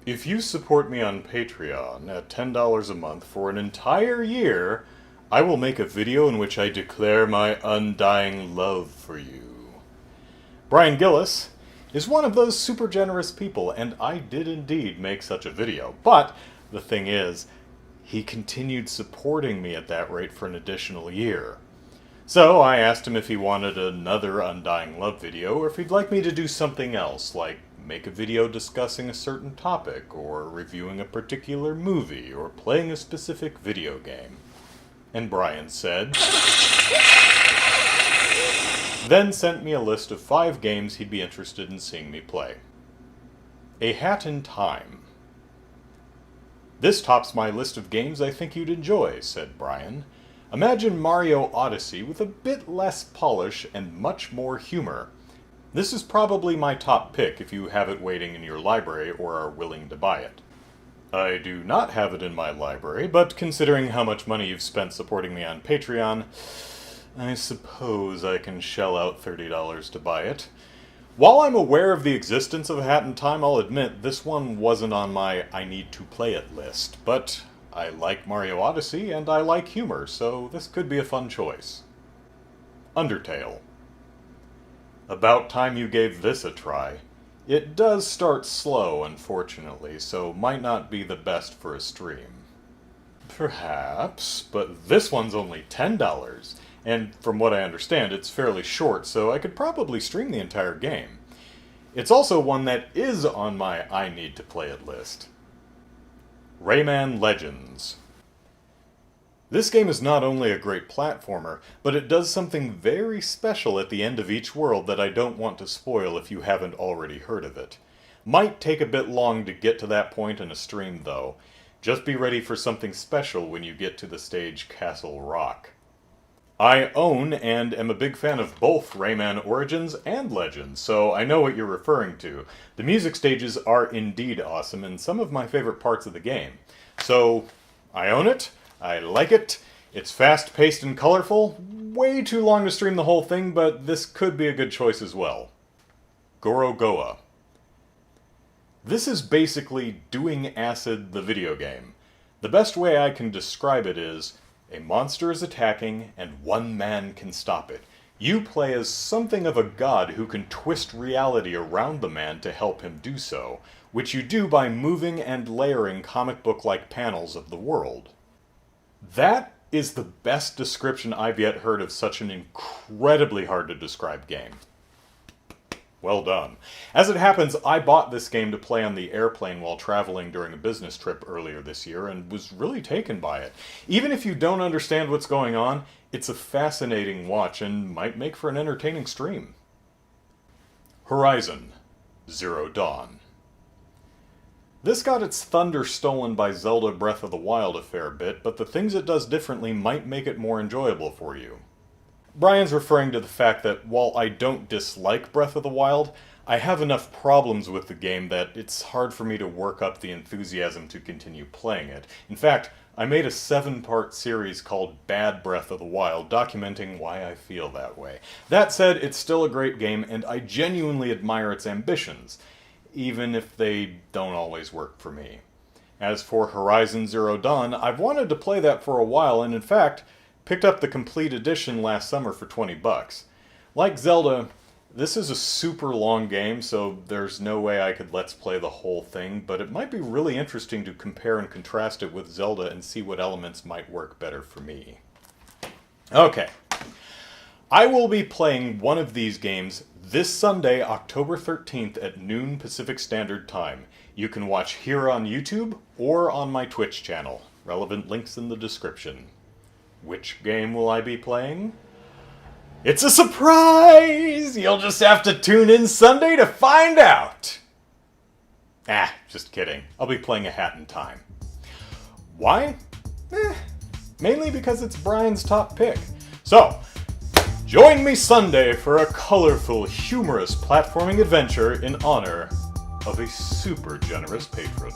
If you support me on Patreon at $10 a month for an entire year, I will make a video in which I declare my undying love for you. Brian Gillis is one of those super generous people, and I did indeed make such a video. But the thing is, he continued supporting me at that rate for an additional year. So I asked him if he wanted another Undying Love video, or if he'd like me to do something else, like make a video discussing a certain topic, or reviewing a particular movie, or playing a specific video game. And Brian said, then sent me a list of 5 games he'd be interested in seeing me play. A Hat in Time. This tops my list of games I think you'd enjoy, said Brian. Imagine Mario Odyssey with a bit less polish and much more humor. This is probably my top pick if you have it waiting in your library or are willing to buy it. I do not have it in my library, but considering how much money you've spent supporting me on Patreon, I suppose I can shell out $30 to buy it. While I'm aware of the existence of A Hat in Time, I'll admit this one wasn't on my I need to play it list, but I like Mario Odyssey and I like humor, so this could be a fun choice. Undertale. About time you gave this a try. It does start slow, unfortunately, so might not be the best for a stream. Perhaps, but this one's only $10, and from what I understand, it's fairly short, so I could probably stream the entire game. It's also one that is on my I need to play it list. Rayman Legends. This game is not only a great platformer, but it does something very special at the end of each world that I don't want to spoil if you haven't already heard of it. Might take a bit long to get to that point in a stream, though. Just be ready for something special when you get to the stage Castle Rock. I own and am a big fan of both Rayman Origins and Legends, so I know what you're referring to. The music stages are indeed awesome and some of my favorite parts of the game. So, I own it. I like it. It's fast-paced and colorful. Way too long to stream the whole thing, but this could be a good choice as well. Gorogoa. This is basically Doing Acid the video game. The best way I can describe it is, a monster is attacking and one man can stop it. You play as something of a god who can twist reality around the man to help him do so, which you do by moving and layering comic book-like panels of the world. That is the best description I've yet heard of such an incredibly hard to describe game. Well done. As it happens, I bought this game to play on the airplane while traveling during a business trip earlier this year and was really taken by it. Even if you don't understand what's going on, it's a fascinating watch and might make for an entertaining stream. Horizon Zero Dawn. This got its thunder stolen by Zelda Breath of the Wild a fair bit, but the things it does differently might make it more enjoyable for you. Brian's referring to the fact that while I don't dislike Breath of the Wild, I have enough problems with the game that it's hard for me to work up the enthusiasm to continue playing it. In fact, I made a 7-part series called Bad Breath of the Wild, documenting why I feel that way. That said, it's still a great game, and I genuinely admire its ambitions, even if they don't always work for me. As for Horizon Zero Dawn, I've wanted to play that for a while, and in fact, picked up the complete edition last summer for $20. Like Zelda, this is a super long game, so there's no way I could let's play the whole thing, but it might be really interesting to compare and contrast it with Zelda and see what elements might work better for me. Okay. I will be playing one of these games this Sunday, October 13th at noon Pacific Standard Time. You can watch here on YouTube or on my Twitch channel. Relevant links in the description. Which game will I be playing? It's a surprise! You'll just have to tune in Sunday to find out! Just kidding. I'll be playing A Hat in Time. Why? Mainly because it's Brian's top pick. So, join me Sunday for a colorful, humorous platforming adventure in honor of a super generous patron.